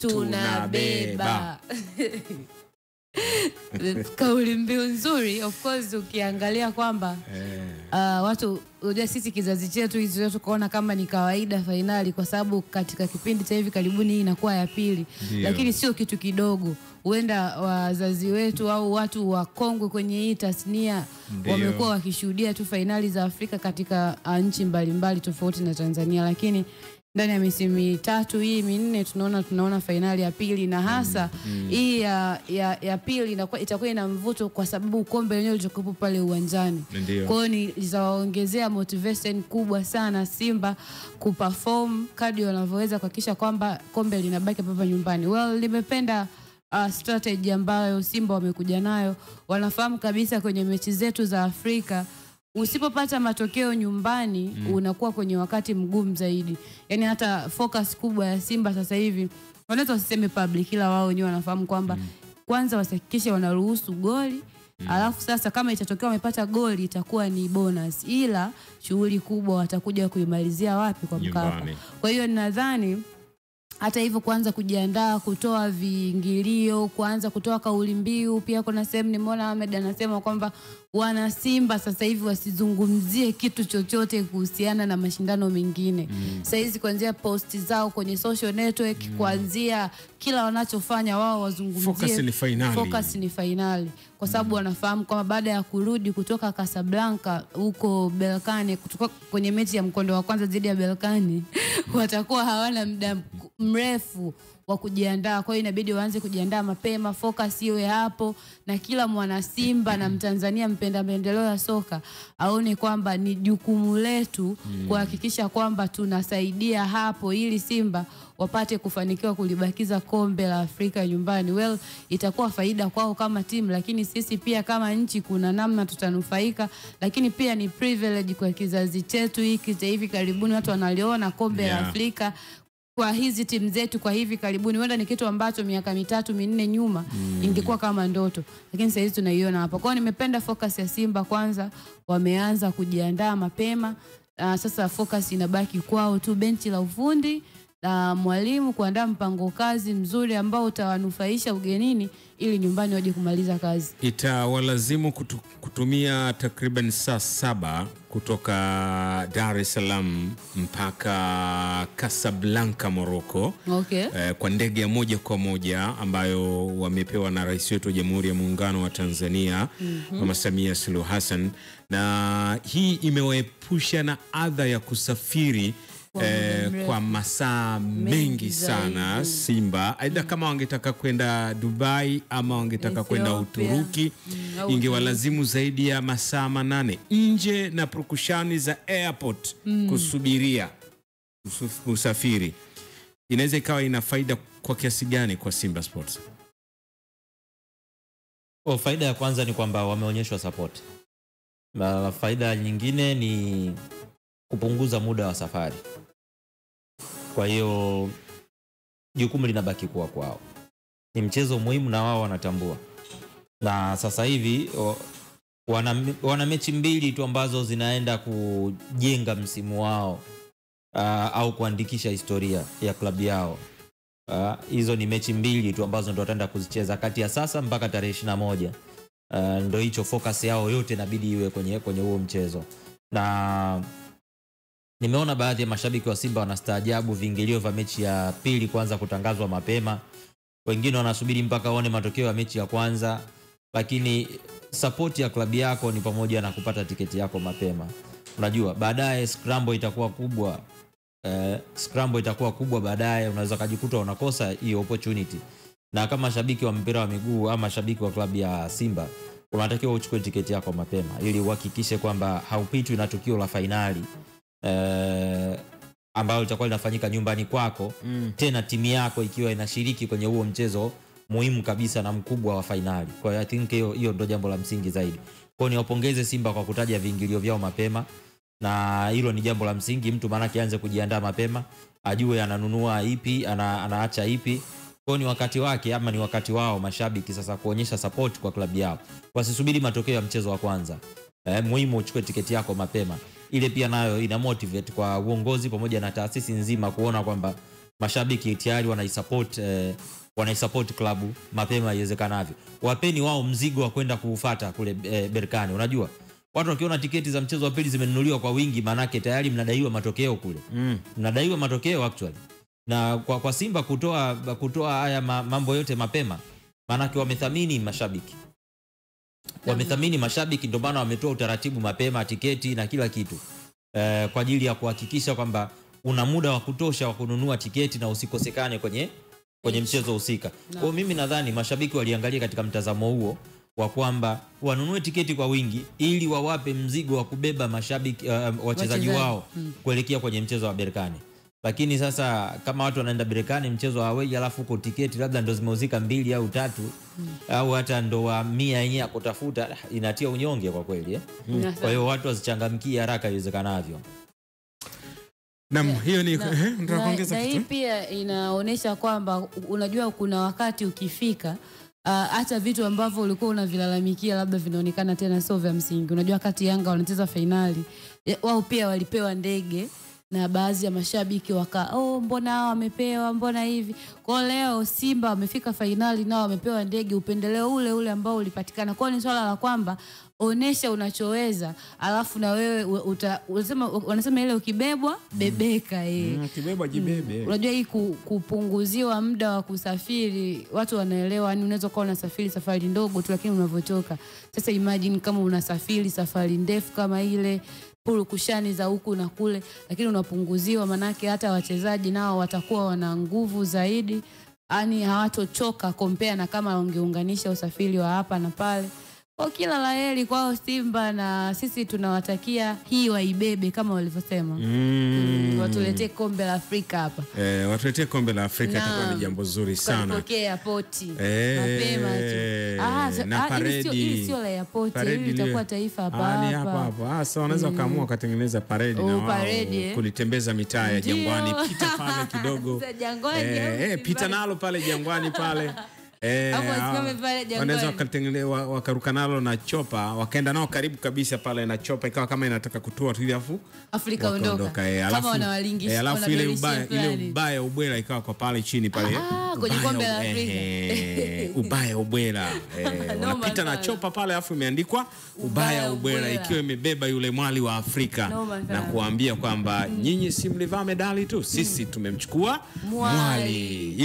tunabeba. Kauli mbiu nzuri. Of course ukiangalia kwamba watu unajua sisi kizazi chetu hizo tukaona kama ni kawaida finali, kwa sababu katika kipindi cha hivi karibuni hii inakuwa ya pili. Lakini sio kitu kidogo. Huenda wazazi wetu au watu wakongwe kwenye hii tasnia wamekuwa wakishuhudia tu finali za Afrika katika nchi mbalimbali tofauti na Tanzania, lakini ndani ya misimu mitatu hii minne tunaona finali ya pili, na hasa hii ya pili itakuwa ina mvuto kwa sababu kombe lenyewe litakuwa pale uwanjani. Kwa hiyo litawaongezea motivation kubwa sana Simba kuperform kadri wanavyoweza kuhakikisha kwamba kombe linabaki hapa nyumbani. Nimependa strategy ambayo Simba wamekuja nayo. Wanafahamu kabisa kwenye mechi zetu za Afrika usipopata matokeo nyumbani unakuwa kwenye wakati mgumu zaidi. Yani hata focus kubwa ya Simba sasa hivi, wanaweza wasiseme public, ila wao wenyewe wanafahamu kwamba kwanza wasihakikishe wanaruhusu goli, alafu sasa kama itatokea wamepata goli itakuwa ni bonus, ila shughuli kubwa watakuja kuimalizia wapi? Kwa Mkapa. Kwa hiyo nadhani hata hivyo kuanza kujiandaa, kutoa viingilio, kuanza kutoa kauli mbiu. Pia kuna sehemu nimeona Ahmed anasema kwamba wana Simba sasa hivi wasizungumzie kitu chochote kuhusiana na mashindano mengine. Sasa hizi kuanzia posti zao kwenye social network, kuanzia kila wanachofanya wao wazungumzie focus ni finali. Kwa sababu wanafahamu kwamba baada ya kurudi kutoka Casablanca huko Berkane, kutoka kwenye mechi ya mkondo wa kwanza dhidi ya Berkane watakuwa hawana muda mrefu wa kujiandaa. Kwa hiyo inabidi waanze kujiandaa mapema, focus iwe hapo, na kila mwana Simba na Mtanzania mpenda maendeleo ya soka aone kwamba ni jukumu letu kuhakikisha kwamba tunasaidia hapo ili Simba wapate kufanikiwa kulibakiza kombe la Afrika nyumbani. Itakuwa faida kwao kama timu, lakini sisi pia kama nchi kuna namna tutanufaika, lakini pia ni privilege kwa kizazi chetu hiki cha hivi karibuni. Watu wanaliona kombe la Afrika kwa hizi timu zetu kwa hivi karibuni, wenda ni kitu ambacho miaka mitatu minne nyuma ingekuwa kama ndoto, lakini sasa hizi tunaiona hapa. Kwa hiyo nimependa focus ya Simba, kwanza wameanza kujiandaa mapema. Sasa focus inabaki kwao tu, benchi la ufundi na mwalimu kuandaa mpango kazi mzuri ambao utawanufaisha ugenini ili nyumbani waje kumaliza kazi. Itawalazimu kutumia takriban saa 7 kutoka Dar es Salaam mpaka Casablanca, Morocco. Kwa ndege ya moja kwa moja ambayo wamepewa na Rais wetu wa Jamhuri ya Muungano wa Tanzania Mama Samia Suluhu Hassan, na hii imewaepusha na adha ya kusafiri kwa masaa mengi sana Simba. Aidha kama wangetaka kwenda Dubai ama wangetaka kwenda Uturuki, ingewalazimu zaidi ya masaa 8 nje na prokushani za airport kusubiria usafiri. Inaweza ikawa ina faida kwa kiasi gani kwa Simba Sports? Faida ya kwanza ni kwamba wameonyeshwa support. Na faida nyingine ni kupunguza muda wa safari. Kwa hiyo jukumu linabaki kuwa kwao. Ni mchezo muhimu na wao wanatambua. Na sasa hivi wana mechi mbili tu ambazo zinaenda kujenga msimu wao au kuandikisha historia ya klabu yao. Hizo ni mechi mbili tu ambazo ndio wataenda kuzicheza kati ya sasa mpaka tarehe 21. Ndio hicho focus yao yote inabidi iwe kwenye huo mchezo. Na nimeona baadhi ya mashabiki wa Simba wanastaajabu viingilio vya mechi ya pili kwanza kutangazwa mapema. Wengine wanasubiri mpaka waone matokeo ya mechi ya kwanza. Lakini support ya klabu yako ni pamoja na kupata tiketi yako mapema. Unajua baadaye scramble itakuwa kubwa. Scramble itakuwa kubwa baadaye, unaweza kujikuta unakosa hiyo opportunity. Na kama shabiki wa mpira wa miguu ama shabiki wa klabu ya Simba, unatakiwa uchukue tiketi yako mapema ili uhakikishe kwamba haupitwi na tukio la finali ambalo litakuwa linafanyika nyumbani kwako, tena timu yako ikiwa inashiriki kwenye huo mchezo muhimu kabisa na mkubwa wa finali. Kwa hiyo I think hiyo ndio jambo la msingi zaidi. Kwa hiyo niwapongeze Simba kwa kutaja viingilio vyao mapema, na hilo ni jambo la msingi. Mtu maana kianze kujiandaa mapema, ajue ananunua ipi, anaacha ipi. Kwa ni wakati wake ama ni wakati wao mashabiki sasa kuonyesha support kwa klabu yao. Wasisubiri matokeo ya mchezo wa kwanza. Muhimu uchukue tiketi yako mapema. Ile pia nayo ina motivate kwa uongozi pamoja na taasisi nzima kuona kwamba mashabiki tayari wanaisupport klabu mapema iwezekanavyo. Wapeni wao mzigo wa kwenda kuufuata kule Berkane. Unajua watu wakiona tiketi za mchezo wa pili zimenunuliwa kwa wingi, manake tayari mnadaiwa matokeo kule. Mnadaiwa matokeo actually. Na kwa Simba kutoa haya mambo yote mapema, manake wamethamini mashabiki. Wamethamini mashabiki, ndio maana wametoa utaratibu mapema, tiketi na kila kitu. Kwa ajili ya kuhakikisha kwamba una muda wa kutosha wa kununua tiketi na usikosekane kwenye mchezo husika. Kwa mimi nadhani mashabiki waliangalia katika mtazamo huo wa kwamba wanunue tiketi kwa wingi ili wawape mzigo wa kubeba mashabiki wachezaji wao kuelekea kwenye mchezo wa Berkane. Lakini sasa kama watu wanaenda Berkane mchezo wa away, alafu uko tiketi labda ndo zimeuzika 2 au 3 au hata ndo wa 100 yenyewe kutafuta, inatia unyonge kwa kweli Kwa hiyo watu wazichangamkie haraka iwezekanavyo. Hiyo ni ndio kuongeza kitu. Hii pia inaonesha kwamba unajua kuna wakati ukifika hata vitu ambavyo ulikuwa unavilalamikia labda vinaonekana tena sio vya msingi. Unajua wakati Yanga wanacheza finali, wao pia walipewa ndege na baadhi ya mashabiki mbona hao wamepewa, mbona hivi. Kwa leo Simba wamefika finali nao wamepewa ndege, upendeleo ule ambao ulipatikana. Kwa ni swala la kwamba onesha unachoweza, alafu na wewe wanasema ile ukibebwa bebeka ukibebwa jibebe. Unajua hii kupunguziwa muda wa kusafiri, watu wanaelewa. Yani unaweza kuwa unasafiri safari ndogo tu, lakini unavotoka sasa, imagine kama unasafiri safari ndefu kama ile, purukushani za huku na kule, lakini unapunguziwa, manake hata wachezaji nao watakuwa wana nguvu zaidi, yani hawatochoka compare na kama wangeunganisha usafiri wa hapa na pale. Kwa kila laheri kwao Simba, na sisi tunawatakia hii waibebe kama walivyosema. Watuletee kombe la Afrika hapa. Watuletee kombe la Afrika, itakuwa ni jambo zuri sana. Kupokea poti mapema tu. Na paredi. Hili sio la ya poti, hili itakuwa taifa hapa. Ni hapa. Sasa wanaweza kaamua kutengeneza paredi na wao kulitembeza mitaa ya Jangwani, pita pale kidogo. Pita nalo pale Jangwani pale. Wanaweza wakaruka nalo na chopa, wakaenda nao karibu kabisa pale na chopa, ikawa kama inataka kutua tu hivi afu Afrika ondoka. Kama wanawalingisha, alafu ile ubaya ubwela ikawa kwa pale chini pale kwenye kombe la Afrika. Ubaya ubwela wanapita na chopa pale, alafu imeandikwa ubaya ubwela, ikiwa imebeba yule mwali wa Afrika na kuambia kwamba nyinyi si mlivaa medali tu, sisi tumemchukua mwali.